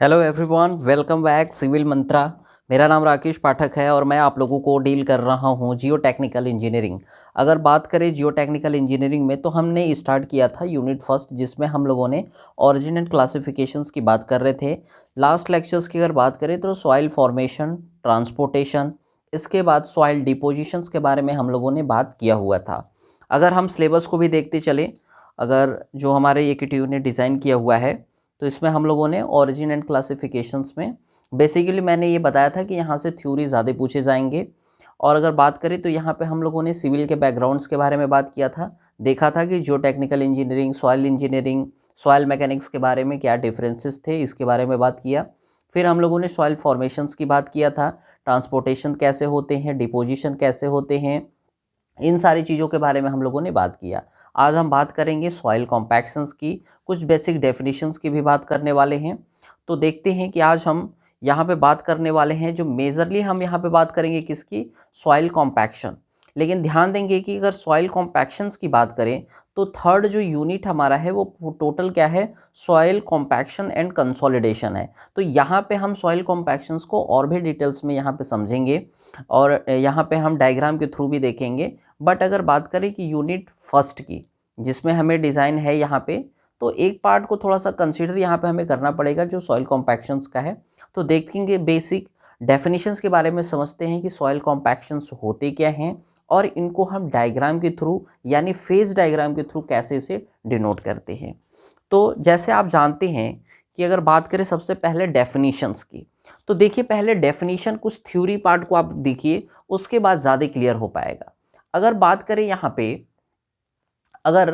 Hello everyone, welcome back Civil Mantra. मेरा नाम राकेश पाठक है और मैं आप लोगों को डील कर रहा हूँ जियो टेक्निकल इंजीनियरिंग। अगर बात करें जियो टेक्निकल इंजीनियरिंग में, तो हमने स्टार्ट किया था यूनिट फर्स्ट, जिसमें हम लोगों ने ऑरिजिन एंड क्लासिफिकेशंस की बात कर रहे थे। लास्ट लेक्चर्स की अगर बात करें तो सॉइल फॉर्मेशन, ट्रांसपोर्टेशन, इसके बाद सॉइल डिपोजिशंस के बारे में हम लोगों ने बात किया हुआ था। अगर हम सिलेबस को भी देखते चले, अगर जो हमारे ये किट्यू ने डिज़ाइन किया हुआ है, तो इसमें हम लोगों ने ऑरिजिन एंड क्लासिफिकेशंस में बेसिकली मैंने ये बताया था कि यहाँ से थ्योरी ज़्यादा पूछे जाएंगे। और अगर बात करें तो यहाँ पे हम लोगों ने सिविल के बैकग्राउंड्स के बारे में बात किया था। देखा था कि जियो टेक्निकल इंजीनियरिंग, सॉइल मैकेनिक्स के बारे में क्या डिफरेंसेस थे, इसके बारे में बात किया। फिर हम लोगों ने सॉइल फॉर्मेशंस की बात किया था, ट्रांसपोर्टेशन कैसे होते हैं, डिपोजिशन कैसे होते हैं, इन सारी चीज़ों के बारे में हम लोगों ने बात किया। आज हम बात करेंगे सॉइल कॉम्पैक्शंस की, कुछ बेसिक डेफिनेशंस की भी बात करने वाले हैं। तो देखते हैं कि आज हम यहाँ पे बात करने वाले हैं, जो मेजरली हम यहाँ पे बात करेंगे किसकी, सॉइल कॉम्पैक्शन। लेकिन ध्यान देंगे कि अगर सॉइल कॉम्पैक्शंस की बात करें तो थर्ड जो यूनिट हमारा है वो टोटल क्या है, सॉइल कॉम्पैक्शन एंड कंसोलिडेशन है। तो यहाँ पे हम सॉइल कॉम्पैक्शंस को और भी डिटेल्स में यहाँ पे समझेंगे और यहाँ पे हम डायग्राम के थ्रू भी देखेंगे। बट अगर बात करें कि यूनिट फर्स्ट की, जिसमें हमें डिज़ाइन है यहाँ पे, तो एक पार्ट को थोड़ा सा कंसीडर यहाँ पे हमें करना पड़ेगा जो सॉइल कॉम्पैक्शंस का है। तो देखेंगे बेसिक डेफिनेशंस के बारे में, समझते हैं कि सॉइल कॉम्पैक्शंस होते क्या हैं और इनको हम डायग्राम के थ्रू यानी फेज डायग्राम के थ्रू कैसे इसे डिनोट करते हैं। तो जैसे आप जानते हैं कि अगर बात करें सबसे पहले डेफिनेशंस की, तो देखिए पहले डेफिनेशन कुछ थ्योरी पार्ट को आप देखिए, उसके बाद ज़्यादा क्लियर हो पाएगा। अगर बात करें यहाँ पे अगर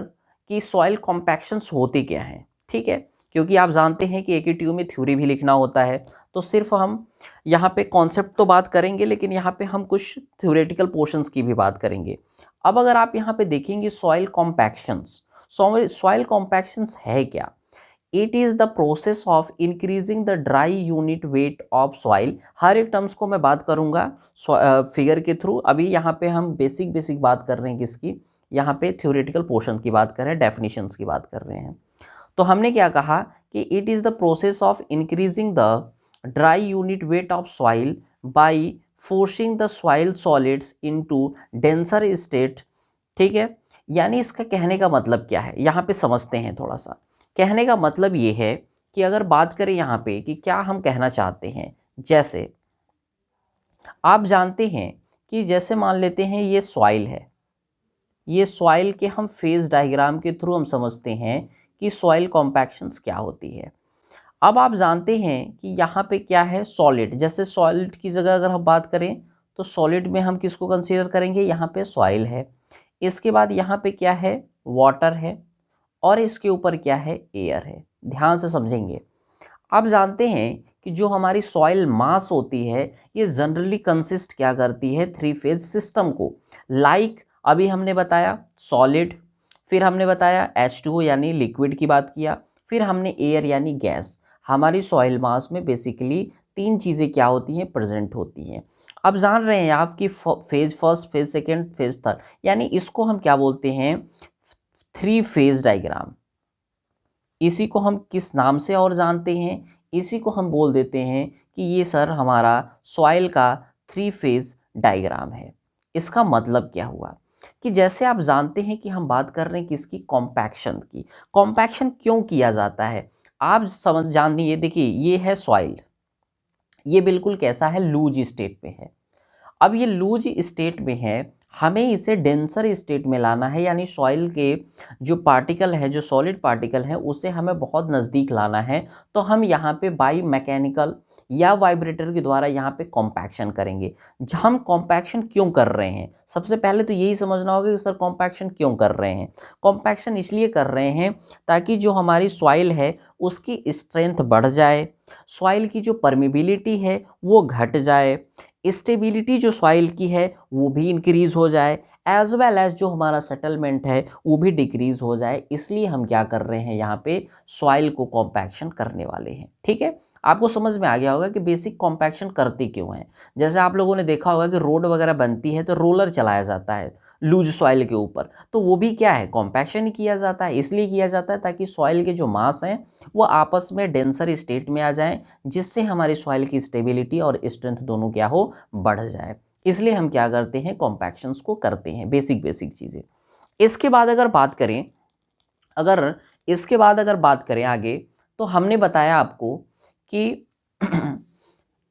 कि सॉइल कॉम्पैक्शंस होते क्या हैं, ठीक है, क्योंकि आप जानते हैं कि एकेटीयू में थ्योरी भी लिखना होता है। तो सिर्फ हम यहाँ पे कॉन्सेप्ट तो बात करेंगे, लेकिन यहाँ पे हम कुछ थ्योरेटिकल पोर्शंस की भी बात करेंगे। अब अगर आप यहाँ पे देखेंगे सॉइल कॉम्पैक्शंस, सॉइल कॉम्पैक्शंस है क्या, it is the process of increasing the dry unit weight of soil. हर एक टर्म्स को मैं बात करूंगा फिगर के थ्रू। अभी यहाँ पे हम बेसिक बात कर रहे हैं किसकी, यहाँ पे थ्योरेटिकल पोर्शन की बात कर रहे हैं, डेफिनेशंस की बात कर रहे हैं। तो हमने क्या कहा कि it is the process of increasing the dry unit weight of soil by forcing the soil solids into denser state. ठीक है, यानी इसका कहने का मतलब क्या है, यहाँ पे समझते हैं थोड़ा सा। कहने का मतलब ये है कि अगर बात करें यहाँ पे कि क्या हम कहना चाहते हैं, जैसे आप जानते हैं कि जैसे मान लेते हैं ये सॉइल है, ये सॉइल के हम फेज डायग्राम के थ्रू हम समझते हैं कि सॉइल कॉम्पैक्शंस क्या होती है। अब आप जानते हैं कि यहाँ पे क्या है, सॉलिड। जैसे सॉलिड की जगह अगर हम बात करें तो सॉलिड में हम किसको कंसीडर करेंगे, यहाँ पे सॉइल है। इसके बाद यहाँ पे क्या है, वाटर है, और इसके ऊपर क्या है, एयर है। ध्यान से समझेंगे। आप जानते हैं कि जो हमारी सॉइल मास होती है, ये जनरली कंसिस्ट क्या करती है, थ्री फेज सिस्टम को। लाइक अभी हमने बताया सॉलिड, फिर हमने बताया H2O यानी लिक्विड की बात किया, फिर हमने एयर यानी गैस। हमारी सॉइल मास में बेसिकली तीन चीज़ें क्या होती हैं, प्रेजेंट होती हैं। अब जान रहे हैं आप कि phase first, phase second, phase third, यानी इसको हम क्या बोलते हैं, थ्री फेज डायग्राम। इसी को हम किस नाम से और जानते हैं, इसी को हम बोल देते हैं कि ये सर हमारा सॉइल का थ्री फेज डायग्राम है। इसका मतलब क्या हुआ कि जैसे आप जानते हैं कि हम बात कर रहे हैं किसकी, कॉम्पैक्शन की। कॉम्पैक्शन क्यों किया जाता है, आप समझ जानिए। देखिए ये है सॉइल, ये बिल्कुल कैसा है, लूज स्टेट में है। अब ये लूज स्टेट में है, हमें इसे डेंसर स्टेट में लाना है, यानी सॉइल के जो पार्टिकल है, जो सॉलिड पार्टिकल है, उसे हमें बहुत नज़दीक लाना है। तो हम यहाँ पे बाई मैकेनिकल या वाइब्रेटर के द्वारा यहाँ पे कॉम्पैक्शन करेंगे। हम कॉम्पैक्शन क्यों कर रहे हैं, सबसे पहले तो यही समझना होगा कि सर कॉम्पैक्शन क्यों कर रहे हैं। कॉम्पैक्शन इसलिए कर रहे हैं ताकि जो हमारी सॉइल है उसकी स्ट्रेंथ बढ़ जाए, सॉइल की जो परमिबिलिटी है वो घट जाए, स्टेबिलिटी जो सॉइल की है वो भी इंक्रीज हो जाए, एज वेल एज जो हमारा सेटलमेंट है वो भी डिक्रीज हो जाए। इसलिए हम क्या कर रहे हैं, यहाँ पे सॉइल को कॉम्पैक्शन करने वाले हैं। ठीक है, आपको समझ में आ गया होगा कि बेसिक कॉम्पैक्शन करते क्यों है। जैसे आप लोगों ने देखा होगा कि रोड वगैरह बनती है तो रोलर चलाया जाता है लूज सॉइल के ऊपर, तो वो भी क्या है, कॉम्पैक्शन ही किया जाता है। इसलिए किया जाता है ताकि सॉइल के जो मास हैं वो आपस में डेंसर स्टेट में आ जाएं, जिससे हमारी सॉइल की स्टेबिलिटी और स्ट्रेंथ दोनों क्या हो, बढ़ जाए। इसलिए हम क्या करते हैं, कॉम्पैक्शंस को करते हैं, बेसिक बेसिक चीज़ें। इसके बाद अगर बात करें, अगर इसके बाद अगर बात करें आगे, तो हमने बताया आपको कि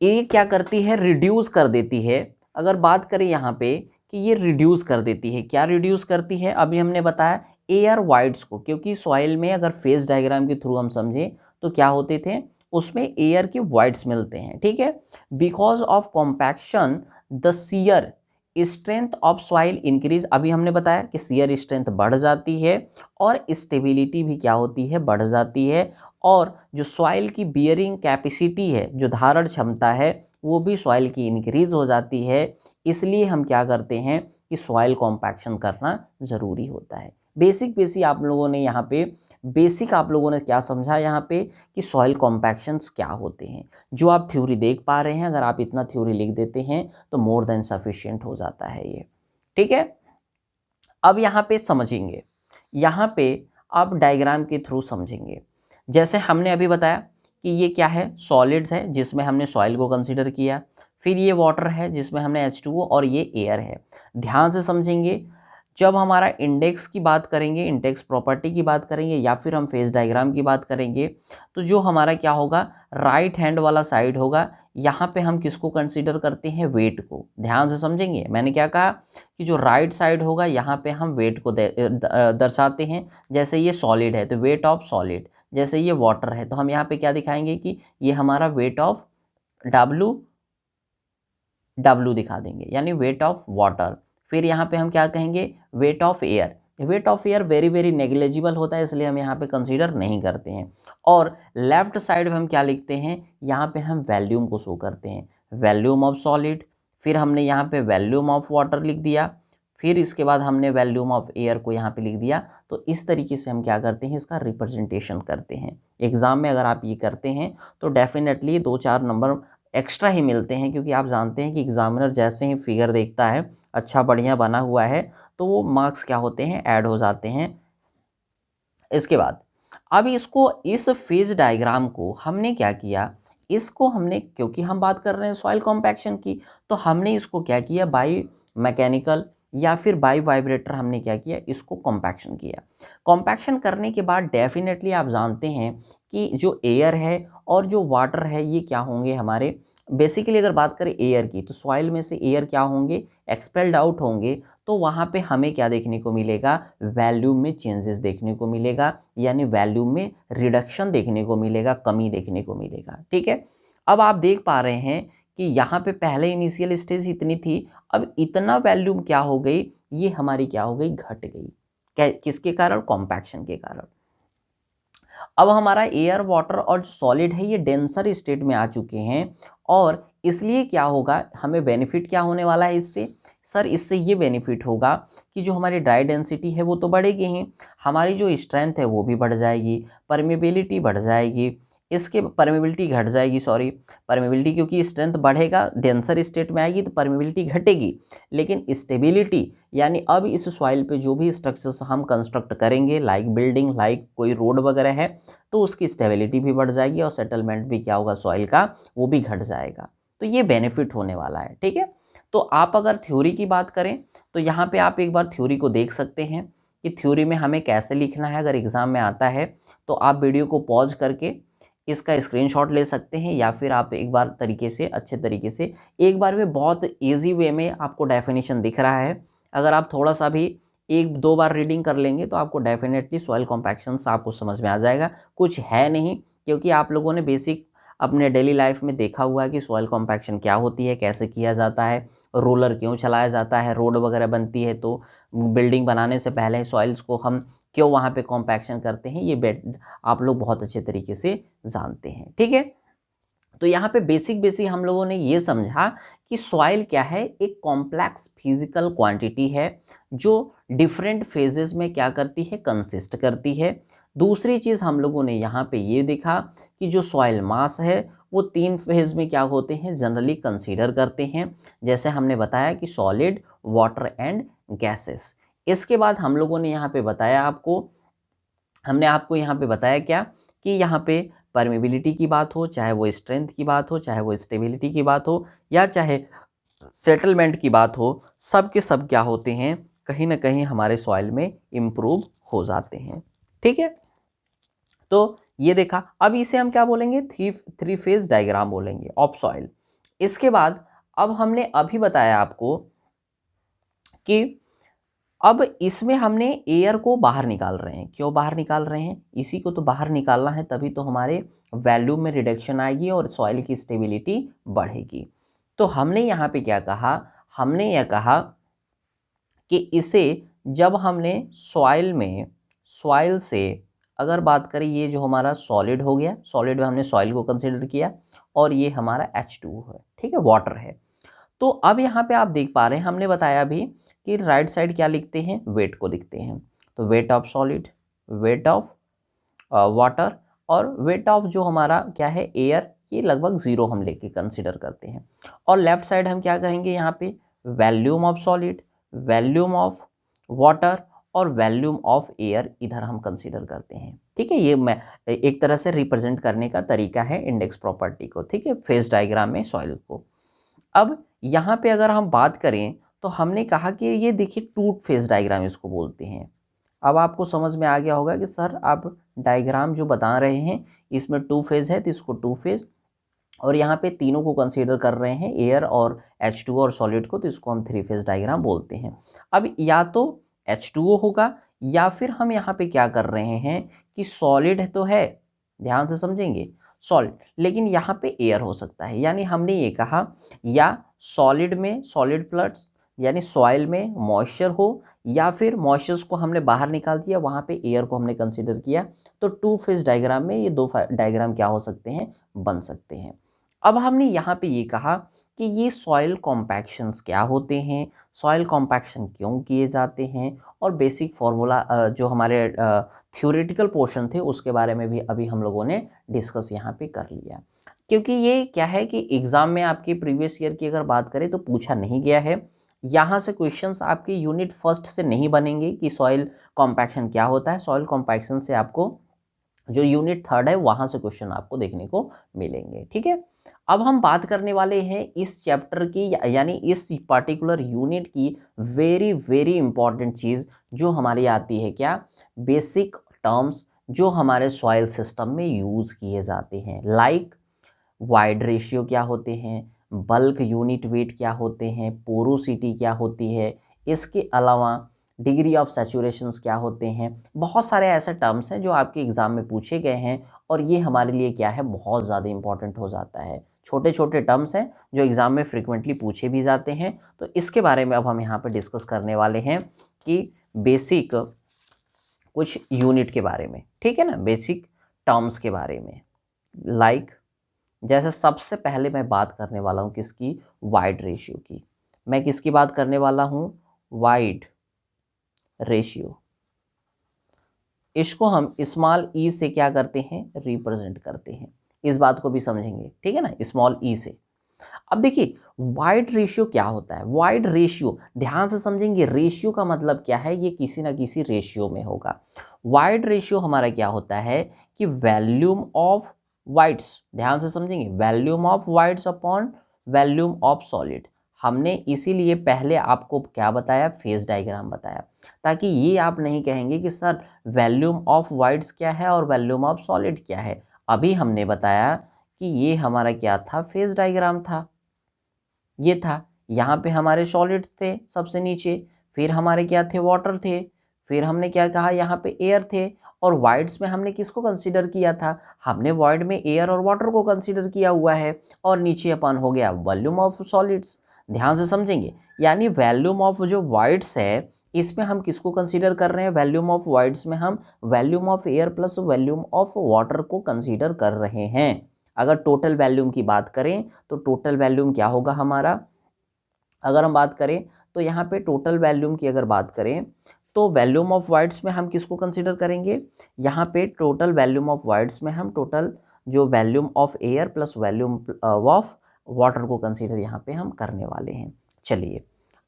ये क्या करती है, रिड्यूस कर देती है। अगर बात करें यहाँ पे कि ये रिड्यूस कर देती है, क्या रिड्यूस करती है, अभी हमने बताया एयर वाइड्स को, क्योंकि सॉइल में अगर फेज डायग्राम के थ्रू हम समझें तो क्या होते थे, उसमें एयर के वाइड्स मिलते हैं, ठीक है। Because of compaction the shear strength of soil increase, अभी हमने बताया कि सीयर स्ट्रेंथ बढ़ जाती है और स्टेबिलिटी भी क्या होती है, बढ़ जाती है। और जो सॉइल की बियरिंग कैपेसिटी है, जो धारण क्षमता है, वो भी सॉइल की इंक्रीज हो जाती है। इसलिए हम क्या करते हैं कि सॉइल कॉम्पैक्शन करना ज़रूरी होता है। बेसिक बेसिक आप लोगों ने यहाँ पे बेसिक आप लोगों ने क्या समझा यहाँ पे कि सॉइल कॉम्पैक्शंस क्या होते हैं। जो आप थ्योरी देख पा रहे हैं, अगर आप इतना थ्योरी लिख देते हैं तो मोर देन सफिशिएंट हो जाता है ये, ठीक है। अब यहाँ पे समझेंगे, यहाँ पे आप डायग्राम के थ्रू समझेंगे। जैसे हमने अभी बताया कि ये क्या है, सॉलिड्स है जिसमें हमने सॉइल को कंसीडर किया, फिर ये वाटर है जिसमें हमने H2O, और ये एयर है। ध्यान से समझेंगे, जब हमारा इंडेक्स की बात करेंगे, इंडेक्स प्रॉपर्टी की बात करेंगे, या फिर हम फेज डायग्राम की बात करेंगे, तो जो हमारा क्या होगा, राइट हैंड वाला साइड होगा। यहाँ पे हम किसको कंसीडर करते हैं, वेट को। ध्यान से समझेंगे, मैंने क्या कहा कि जो राइट साइड होगा यहाँ पे हम वेट को दर्शाते हैं। जैसे ये सॉलिड है तो वेट ऑफ सॉलिड, जैसे ये वाटर है तो हम यहाँ पे क्या दिखाएंगे कि ये हमारा वेट ऑफ W दिखा देंगे, यानी वेट ऑफ वाटर। फिर यहाँ पे हम क्या कहेंगे, weight of air. Weight of air very very negligible होता है, इसलिए हम यहाँ पे कंसीडर नहीं करते हैं। और लेफ्ट साइड में हम क्या लिखते हैं, यहाँ पे हम वैल्यूम को शो करते हैं, वैल्यूम ऑफ सॉलिड। फिर हमने यहाँ पे वैल्यूम ऑफ वाटर लिख दिया, फिर इसके बाद हमने वैल्यूम ऑफ एयर को यहाँ पे लिख दिया। तो इस तरीके से हम क्या करते हैं, इसका रिप्रेजेंटेशन करते हैं। एग्जाम में अगर आप ये करते हैं तो डेफिनेटली 2-4 नंबर एक्स्ट्रा ही मिलते हैं, क्योंकि आप जानते हैं कि एग्जामिनर जैसे ही फिगर देखता है अच्छा बढ़िया बना हुआ है तो वो मार्क्स क्या होते हैं, ऐड हो जाते हैं। इसके बाद अब इसको, इस फेज डायग्राम को हमने क्या किया, इसको हमने, क्योंकि हम बात कर रहे हैं सॉइल कॉम्पैक्शन की, तो हमने इसको क्या किया, बाई मैकेनिकल या फिर बाई वाइब्रेटर हमने क्या किया, इसको कॉम्पैक्शन किया। कॉम्पैक्शन करने के बाद डेफिनेटली आप जानते हैं कि जो एयर है और जो वाटर है ये क्या होंगे हमारे, बेसिकली अगर बात करें एयर की, तो सॉइल में से एयर क्या होंगे, एक्सपेल्ड आउट होंगे। तो वहाँ पे हमें क्या देखने को मिलेगा, वैल्यूम में चेंजेस देखने को मिलेगा, यानी वैल्यूम में रिडक्शन देखने को मिलेगा, कमी देखने को मिलेगा, ठीक है। अब आप देख पा रहे हैं कि यहाँ पे पहले इनिशियल स्टेज इतनी थी, अब इतना वैल्यूम क्या हो गई, ये हमारी क्या हो गई, घट गई। किसके कारण, कॉम्पैक्शन के कारण। अब हमारा एयर, वाटर और जो सॉलिड है ये डेंसर स्टेट में आ चुके हैं, और इसलिए क्या होगा, हमें बेनिफिट क्या होने वाला है इससे, सर इससे ये बेनिफिट होगा कि जो हमारी ड्राई डेंसिटी है वो तो बढ़ेगी ही, हमारी जो स्ट्रेंथ है वो भी बढ़ जाएगी, परमेबिलिटी बढ़ जाएगी, इसके परमेबिलिटी घट जाएगी, सॉरी परमेबिलिटी, क्योंकि स्ट्रेंथ बढ़ेगा डेंसर स्टेट में आएगी तो परमेबिलिटी घटेगी। लेकिन स्टेबिलिटी, यानी अब इस सॉइल पे जो भी स्ट्रक्चर्स हम कंस्ट्रक्ट करेंगे, लाइक बिल्डिंग, लाइक कोई रोड वगैरह है, तो उसकी स्टेबिलिटी भी बढ़ जाएगी और सेटलमेंट भी क्या होगा सॉइल का, वो भी घट जाएगा। तो ये बेनिफिट होने वाला है, ठीक है। तो आप अगर थ्योरी की बात करें तो यहाँ पे आप एक बार थ्योरी को देख सकते हैं कि थ्योरी में हमें कैसे लिखना है। अगर एग्जाम में आता है तो आप वीडियो को पॉज करके इसका स्क्रीनशॉट ले सकते हैं, या फिर आप एक बार तरीके से, अच्छे तरीके से एक बार में, बहुत इजी वे में आपको डेफिनेशन दिख रहा है। अगर आप थोड़ा सा भी 1-2 बार रीडिंग कर लेंगे तो आपको डेफिनेटली सॉइल कॉम्पैक्शंस आपको समझ में आ जाएगा। कुछ है नहीं, क्योंकि आप लोगों ने बेसिक अपने डेली लाइफ में देखा हुआ है कि सॉइल कॉम्पैक्शन क्या होती है, कैसे किया जाता है, रोलर क्यों चलाया जाता है, रोड वगैरह बनती है तो बिल्डिंग बनाने से पहले सॉइल्स को हम क्यों वहाँ पे कॉम्पैक्शन करते हैं, ये आप लोग बहुत अच्छे तरीके से जानते हैं, ठीक है। तो यहाँ पे बेसिक हम लोगों ने ये समझा कि सॉइल क्या है, एक कॉम्प्लेक्स फिजिकल क्वांटिटी है जो डिफरेंट फेजेस में क्या करती है, कंसिस्ट करती है। दूसरी चीज़ हम लोगों ने यहाँ पे ये देखा कि जो सॉइल मास है वो 3 फेज में क्या होते हैं, जनरली कंसीडर करते हैं। जैसे हमने बताया कि सॉलिड, वाटर एंड गैसेस। इसके बाद हम लोगों ने यहाँ पे बताया हमने आपको यहाँ पे बताया क्या, कि यहाँ पे परमेबिलिटी की बात हो, चाहे वो स्ट्रेंथ की बात हो, चाहे वो स्टेबिलिटी की बात हो, या चाहे सेटलमेंट की बात हो, सब के सब क्या होते हैं, कहीं ना कहीं हमारे सॉइल में इम्प्रूव हो जाते हैं। ठीक है, तो ये देखा। अब इसे हम क्या बोलेंगे, थ्री फेज डायग्राम बोलेंगे ऑफ सॉइल। इसके बाद अब हमने अभी बताया आपको कि अब इसमें हमने एयर को बाहर निकाल रहे हैं। क्यों बाहर निकाल रहे हैं, इसी को तो बाहर निकालना है, तभी तो हमारे वैल्यूम में रिडक्शन आएगी और सॉइल की स्टेबिलिटी बढ़ेगी। तो हमने यहाँ पे क्या कहा, हमने यह कहा कि इसे जब हमने सॉइल से अगर बात करें, ये जो हमारा सॉलिड हो गया, सॉलिड में हमने सॉइल को कंसिडर किया, और ये हमारा H2 है, ठीक है, वाटर है। तो अब यहाँ पे आप देख पा रहे हैं, हमने बताया अभी कि राइट साइड क्या लिखते हैं, वेट को लिखते हैं। तो wait of solid, weight of water, और वेट ऑफ जो हमारा क्या है, एयर, ये लगभग 0 हम लेके कंसिडर करते हैं। और लेफ्ट साइड हम क्या कहेंगे यहाँ पे, volume of solid, volume of water और वैल्यूम ऑफ एयर इधर हम कंसिडर करते हैं। ठीक है, ये मैं एक तरह से रिप्रेजेंट करने का तरीका है इंडेक्स प्रॉपर्टी को, ठीक है, फेज डायग्राम में सॉइल को। अब यहाँ पे अगर हम बात करें तो हमने कहा कि ये देखिए टू फेज डायग्राम इसको बोलते हैं। अब आपको समझ में आ गया होगा कि सर आप डायग्राम जो बता रहे हैं इसमें 2 फेज है, तो इसको 2 फेज, और यहाँ पे तीनों को कंसीडर कर रहे हैं, एयर और H2 और सॉलिड को, तो इसको हम 3 फेज डायग्राम बोलते हैं। अब या तो H2O होगा, या फिर हम यहाँ पे क्या कर रहे हैं कि सॉलिड तो है, ध्यान से समझेंगे, सॉलिड, लेकिन यहाँ पे एयर हो सकता है। यानी हमने ये कहा, या सॉलिड में सॉलिड प्लस यानी सॉइल में मॉइस्चर हो, या फिर मॉइस्चर्स को हमने बाहर निकाल दिया, वहाँ पे एयर को हमने कंसीडर किया। तो 2 फेज डायग्राम में ये 2 डायग्राम क्या हो सकते हैं, बन सकते हैं। अब हमने यहाँ पे ये कहा कि ये सॉइल कॉम्पैक्शंस क्या होते हैं, सॉइल कॉम्पैक्शन क्यों किए जाते हैं, और बेसिक फार्मूला जो हमारे थ्योरेटिकल पोर्शन थे उसके बारे में भी अभी हम लोगों ने डिस्कस यहाँ पे कर लिया। क्योंकि ये क्या है कि एग्ज़ाम में आपके प्रीवियस ईयर की अगर बात करें तो पूछा नहीं गया है, यहाँ से क्वेश्चंस आपके यूनिट फर्स्ट से नहीं बनेंगे कि सॉइल कॉम्पैक्शन क्या होता है। सॉइल कॉम्पैक्शन से आपको जो यूनिट 3 है वहाँ से क्वेश्चन आपको देखने को मिलेंगे। ठीक है, अब हम बात करने वाले हैं इस चैप्टर की, यानी इस पर्टिकुलर यूनिट की वेरी वेरी इंपॉर्टेंट चीज़ जो हमारी आती है, क्या, बेसिक टर्म्स जो हमारे सॉइल सिस्टम में यूज़ किए जाते हैं। लाइक वाइड रेशियो क्या होते हैं, बल्क यूनिट वेट क्या होते हैं, पोरोसिटी क्या होती है, इसके अलावा डिग्री ऑफ सैचुरेशंस क्या होते हैं। बहुत सारे ऐसे टर्म्स हैं जो आपके एग्ज़ाम में पूछे गए हैं, और ये हमारे लिए क्या है, बहुत ज़्यादा इंपॉर्टेंट हो जाता है। छोटे छोटे टर्म्स हैं जो एग्ज़ाम में फ्रिक्वेंटली पूछे भी जाते हैं। तो इसके बारे में अब हम यहाँ पर डिस्कस करने वाले हैं कि बेसिक कुछ यूनिट के बारे में, ठीक है ना, बेसिक टर्म्स के बारे में। लाइक जैसे सबसे पहले मैं बात करने वाला हूँ किसकी, वाइड रेशियो की। मैं किसकी बात करने वाला हूँ, वाइड रेशियो। इसको हम स्मॉल ई से क्या करते हैं, रिप्रेजेंट करते हैं। इस बात को भी समझेंगे, ठीक है ना, स्मॉल ई से। अब देखिए वाइड रेशियो क्या होता है। वाइड रेशियो ध्यान से समझेंगे, रेशियो का मतलब क्या है, ये किसी ना किसी रेशियो में होगा। वाइड रेशियो हमारा क्या होता है कि वैल्यूम ऑफ वाइड्स, ध्यान से समझेंगे, volume of wides upon volume of solid. हमने इसीलिए पहले आपको क्या बताया, फेज डायग्राम बताया, ताकि ये आप नहीं कहेंगे कि सर वैल्यूम ऑफ वाइड्स क्या है और वैल्यूम ऑफ सॉलिड क्या है। अभी हमने बताया कि ये हमारा क्या था, फेज डायग्राम था। ये था, यहाँ पे हमारे सॉलिड थे सबसे नीचे, फिर हमारे क्या थे, वाटर थे, फिर हमने क्या कहा, यहाँ पे एयर थे, और वाइड्स में हमने किसको कंसीडर किया था, हमने वाइड में एयर और वाटर को कंसीडर किया हुआ है, और नीचे अपन हो गया वॉल्यूम ऑफ सॉलिड्स। ध्यान से समझेंगे, यानी वॉल्यूम ऑफ जो वाइड्स है इसमें हम किसको कंसीडर कर रहे हैं, वॉल्यूम ऑफ वाइड्स में हम volume of air plus volume of water को कंसीडर कर रहे हैं। अगर टोटल वॉल्यूम की बात करें तो टोटल वॉल्यूम क्या होगा हमारा, अगर हम बात करें तो यहाँ पे टोटल वॉल्यूम की अगर बात करें तो वॉल्यूम ऑफ वाइड्स में हम किसको कंसीडर करेंगे, यहाँ पे टोटल वॉल्यूम ऑफ वाइड्स में हम टोटल जो volume of air plus volume of water को कंसीडर यहाँ पे हम करने वाले हैं। चलिए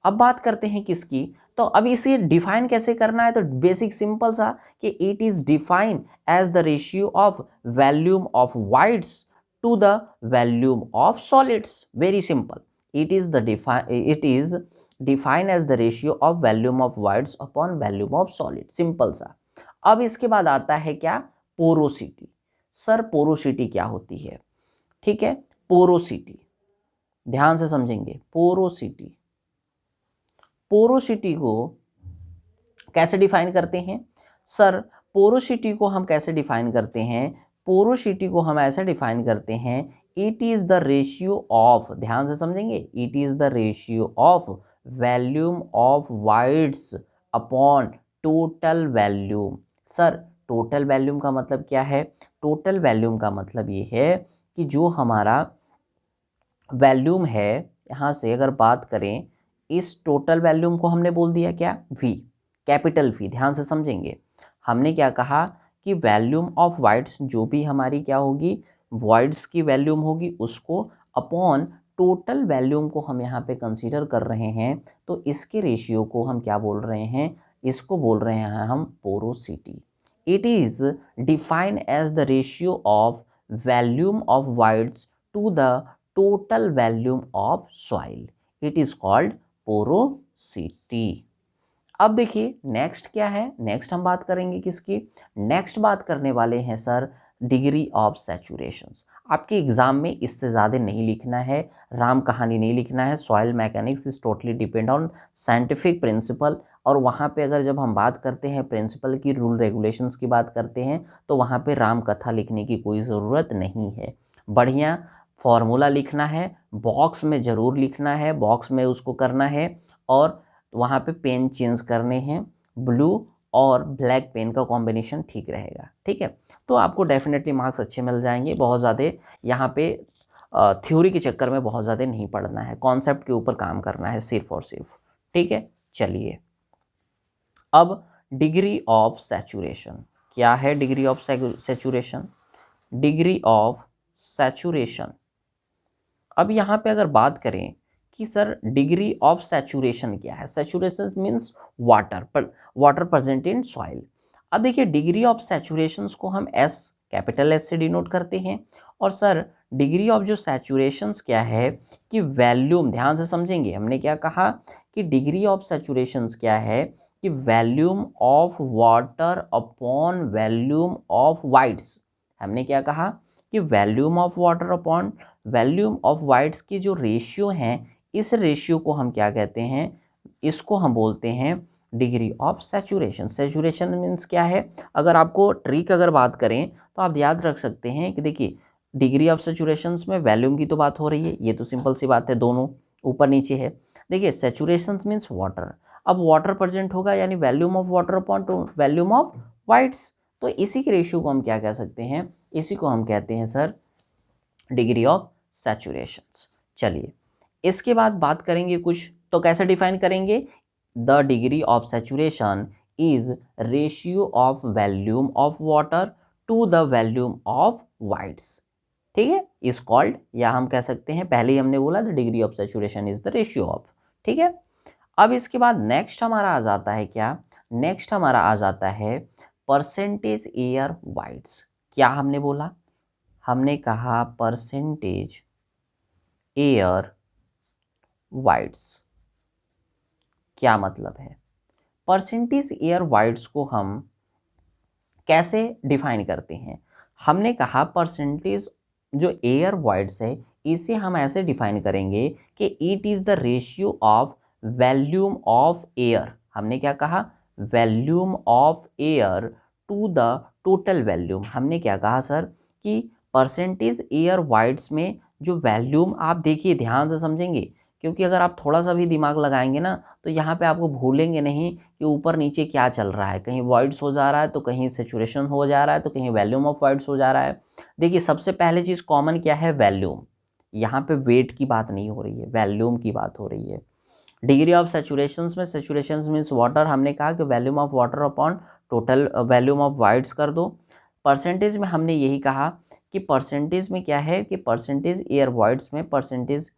अब बात करते हैं किसकी, तो अब इसे डिफाइन कैसे करना है, तो बेसिक सिंपल सा कि it is define as the ratio of volume of voids to the volume of solids. Very simple, it is defined as the ratio of volume of voids upon volume of solid। Simple सा। अब इसके बाद आता है क्या, porosity. Sir porosity क्या होती है, ठीक है, पोरोसिटी ध्यान से समझेंगे। पोरोसिटी, पोरोसिटी को कैसे डिफाइन करते हैं सर, पोरोसिटी को हम कैसे डिफाइन करते हैं, पोरोसिटी को हम ऐसे डिफाइन करते हैं, it is the ratio of, ध्यान से समझेंगे, it is the ratio of volume of wides upon total volume. Sir total volume का मतलब क्या है, टोटल वॉल्यूम का मतलब ये है कि जो हमारा वॉल्यूम है, यहाँ से अगर बात करें, इस टोटल वॉल्यूम को हमने बोल दिया क्या, वी, कैपिटल वी। ध्यान से समझेंगे, हमने क्या कहा कि वॉल्यूम ऑफ वाइड्स, जो भी हमारी क्या होगी, वॉइड्स की वॉल्यूम होगी, उसको अपॉन टोटल वॉल्यूम को हम यहाँ पे कंसीडर कर रहे हैं, तो इसके रेशियो को हम क्या बोल रहे हैं, इसको बोल रहे हैं हम porosity. It is define as the ratio of volume of voids to the total volume of soil, it is called porosity. अब देखिए नेक्स्ट क्या है, नेक्स्ट हम बात करेंगे किसकी, नेक्स्ट बात करने वाले हैं सर डिग्री ऑफ सैचुरेशंस। आपके एग्जाम में इससे ज़्यादा नहीं लिखना है, राम कहानी नहीं लिखना है। Soil mechanics is totally depend on scientific principle, और वहाँ पे अगर जब हम बात करते हैं प्रिंसिपल की, रूल रेगुलेशंस की बात करते हैं, तो वहाँ पे राम कथा लिखने की कोई ज़रूरत नहीं है। बढ़िया फॉर्मूला लिखना है, बॉक्स में ज़रूर लिखना है, बॉक्स में उसको करना है, और वहाँ पे पेन चेंज करने हैं, ब्लू और ब्लैक पेन का कॉम्बिनेशन ठीक रहेगा, ठीक है। तो आपको डेफिनेटली मार्क्स अच्छे मिल जाएंगे। बहुत ज़्यादा यहाँ पे थ्योरी के चक्कर में बहुत ज़्यादा नहीं पढ़ना है, कॉन्सेप्ट के ऊपर काम करना है सिर्फ और सिर्फ, ठीक है। चलिए अब डिग्री ऑफ सैचुरेशन क्या है, degree of saturation, degree of saturation. अब यहाँ पे अगर बात करें कि सर डिग्री ऑफ सैचुरेशन क्या है, सैचुरेशन मीन्स वाटर, पर वाटर प्रेजेंट इन सॉइल। अब देखिए डिग्री ऑफ सैचुरेशंस को हम एस, कैपिटल एस से डिनोट करते हैं, और सर डिग्री ऑफ जो सैचुरेशंस क्या है कि वॉल्यूम, ध्यान से समझेंगे, हमने क्या कहा कि डिग्री ऑफ सैचुरेशंस क्या है कि volume of water upon volume of wides. हमने क्या कहा कि volume of water upon volume of wides की जो रेशियो हैं, इस रेशियो को हम क्या कहते हैं, इसको हम बोलते हैं degree of saturation. Saturation means क्या है, अगर आपको ट्रिक अगर बात करें तो आप याद रख सकते हैं कि देखिए डिग्री ऑफ सैचुरेशन में वॉल्यूम की तो बात हो रही है, ये तो सिंपल सी बात है, दोनों ऊपर नीचे है। देखिए सैचुरेशन मीन्स वाटर, अब वाटर प्रेजेंट होगा यानी volume of water upon two volume of wides, तो इसी के रेशियो को हम क्या कह सकते हैं, इसी को हम कहते हैं सर डिग्री ऑफ सैचुरेशंस। चलिए इसके बाद बात करेंगे कुछ, तो कैसे डिफाइन करेंगे, the degree of saturation is ratio of volume of water to the volume of voids, ठीक है, इज कॉल्ड, या हम कह सकते हैं पहले ही हमने बोला the degree of saturation is the ratio of, ठीक है। अब इसके बाद नेक्स्ट हमारा आ जाता है क्या, नेक्स्ट हमारा आ जाता है परसेंटेज एयर वाइड्स। क्या हमने बोला, हमने कहा परसेंटेज एयर वाइड्स। क्या मतलब है, परसेंटेज एयर वाइड्स को हम कैसे डिफाइन करते हैं, हमने कहा परसेंटेज जो एयर वाइड्स है इसे हम ऐसे डिफाइन करेंगे कि it is the ratio of volume of air. हमने क्या कहा, volume of air to the total volume. हमने क्या कहा सर कि परसेंटेज एयर वाइड्स में जो वॉल्यूम, आप देखिए ध्यान से समझेंगे, क्योंकि अगर आप थोड़ा सा भी दिमाग लगाएंगे ना तो यहाँ पे आपको भूलेंगे नहीं कि ऊपर नीचे क्या चल रहा है, कहीं वॉइड्स हो जा रहा है तो कहीं सैचुरेशन हो जा रहा है तो कहीं वॉल्यूम ऑफ वॉइड्स हो जा रहा है। देखिए सबसे पहले चीज़ कॉमन क्या है, वॉल्यूम, यहाँ पे वेट की बात नहीं हो रही है, वॉल्यूम की बात हो रही है। डिग्री ऑफ सेचुरेशन में सेचुरेशन मीन्स वाटर, हमने कहा कि volume of water upon total volume of wides कर दो। परसेंटेज में हमने यही कहा कि परसेंटेज में क्या है कि परसेंटेज एयर वॉइड्स में, परसेंटेज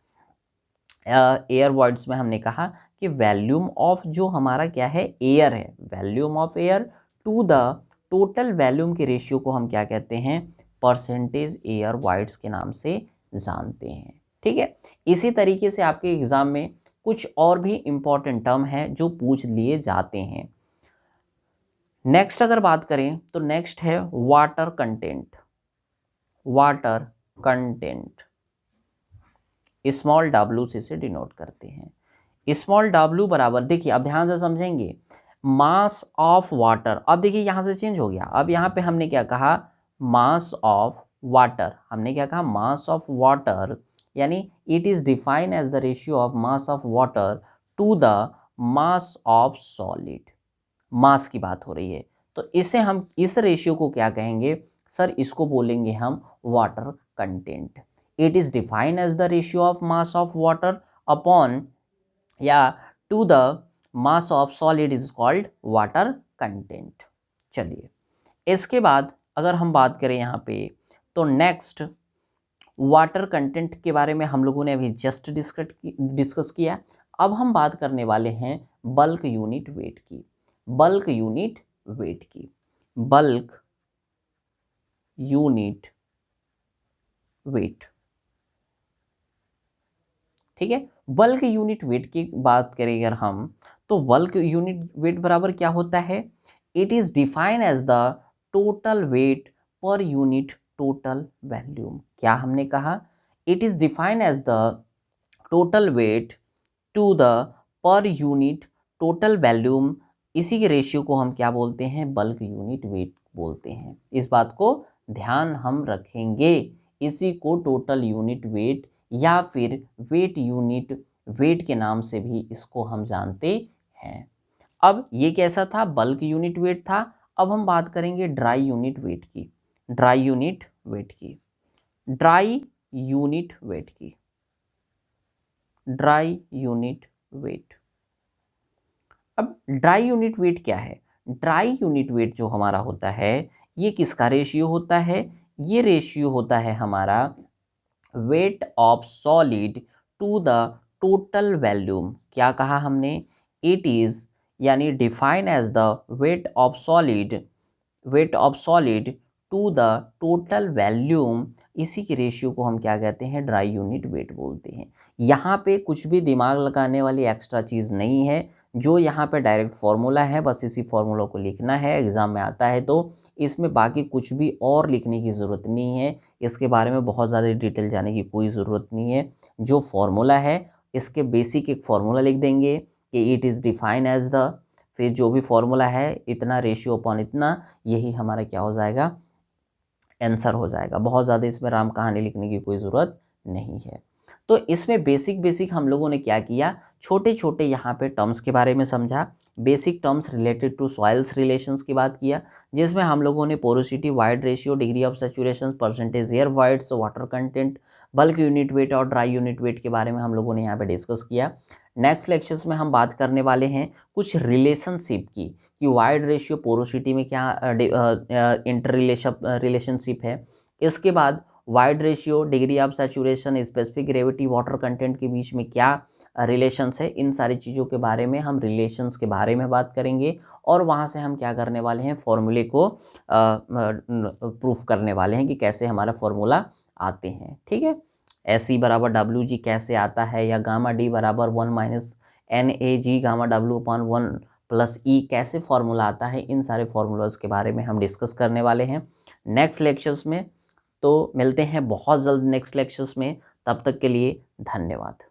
एयर वॉइड्स में हमने कहा कि वॉल्यूम ऑफ जो हमारा क्या है एयर है, volume of air to the total volume के रेशियो को हम क्या कहते हैं, परसेंटेज एयर वॉइड्स के नाम से जानते हैं। ठीक है, इसी तरीके से आपके एग्जाम में कुछ और भी इंपॉर्टेंट टर्म है जो पूछ लिए जाते हैं। नेक्स्ट अगर बात करें तो नेक्स्ट है water content. Water content small w से इसे डिनोट करते हैं। स्मॉल w बराबर, देखिए अब ध्यान से समझेंगे, मास ऑफ वाटर। अब देखिए यहाँ से चेंज हो गया, अब यहाँ पे हमने क्या कहा, मास ऑफ वाटर, हमने क्या कहा, मास ऑफ वाटर, यानी it is defined as the ratio of mass of water to the mass of solid. Mass की बात हो रही है, तो इसे हम, इस रेशियो को क्या कहेंगे सर, इसको बोलेंगे हम water content. It is defined as the ratio of mass of water upon या to the mass of solid is called water content. चलिए, इसके बाद अगर हम बात करें यहाँ पे, तो नेक्स्ट वाटर कंटेंट के बारे में हम लोगों ने अभी जस्ट डिस्कस किया। अब हम बात करने वाले हैं बल्क यूनिट वेट की। बल्क यूनिट वेट की, बल्क यूनिट वेट। ठीक है, बल्क यूनिट वेट की बात करें अगर हम, तो बल्क यूनिट वेट बराबर क्या होता है, it is defined as the total weight per unit total volume. क्या हमने कहा, it is defined as the total weight to the per unit total volume. इसी के रेशियो को हम क्या बोलते हैं, बल्क यूनिट वेट बोलते हैं। इस बात को ध्यान हम रखेंगे, इसी को टोटल यूनिट वेट या फिर वेट यूनिट वेट के नाम से भी इसको हम जानते हैं। अब ये कैसा था, बल्क यूनिट वेट था। अब हम बात करेंगे ड्राई यूनिट वेट की। ड्राई यूनिट वेट की, ड्राई यूनिट वेट की, ड्राई यूनिट वेट। अब ड्राई यूनिट वेट क्या है, ड्राई यूनिट वेट जो हमारा होता है, ये किसका रेशियो होता है, ये रेशियो होता है हमारा weight of solid to the total volume. क्या कहा हमने, इट इज यानी define as the weight of solid, weight of solid to the total volume. इसी के रेशियो को हम क्या कहते हैं, ड्राई यूनिट वेट बोलते हैं। यहाँ पे कुछ भी दिमाग लगाने वाली एक्स्ट्रा चीज़ नहीं है, जो यहाँ पे डायरेक्ट फार्मूला है, बस इसी फार्मूला को लिखना है, एग्ज़ाम में आता है तो इसमें बाकी कुछ भी और लिखने की ज़रूरत नहीं है। इसके बारे में बहुत ज़्यादा डिटेल जाने की कोई ज़रूरत नहीं है। जो फार्मूला है इसके बेसिक एक फार्मूला लिख देंगे कि it is define as the, फिर जो भी फार्मूला है इतना रेशियो अपॉन इतना, यही हमारा क्या हो जाएगा, आंसर हो जाएगा। बहुत ज़्यादा इसमें राम कहानी लिखने की कोई ज़रूरत नहीं है। तो इसमें बेसिक हम लोगों ने क्या किया, छोटे छोटे यहाँ पे टर्म्स के बारे में समझा, basic terms related to soils relations की बात किया, जिसमें हम लोगों ने porosity, void ratio, degree of saturation, percentage air voids, water content, bulk unit weight और ड्राई यूनिट वेट के बारे में हम लोगों ने यहाँ पे डिस्कस किया। नेक्स्ट लेक्चर्स में हम बात करने वाले हैं कुछ रिलेशनशिप की, कि वाइड रेशियो पोरोसिटी में क्या इंटर रिलेशनशिप है। इसके बाद wide ratio, degree of saturation, specific gravity, water content के बीच में क्या रिलेशंस है, इन सारी चीज़ों के बारे में हम रिलेशंस के बारे में बात करेंगे। और वहाँ से हम क्या करने वाले हैं, फॉर्मूले को प्रूफ करने वाले हैं कि कैसे हमारा फॉर्मूला आते हैं। ठीक है, SE बराबर WG कैसे आता है, या गामा D बराबर 1 - NAG gamma W upon 1 + E कैसे फॉर्मूला आता है, इन सारे फार्मूलाज के बारे में हम डिस्कस करने वाले हैं नेक्स्ट लेक्चर्स में। तो मिलते हैं बहुत जल्द नेक्स्ट लेक्चर्स में, तब तक के लिए धन्यवाद।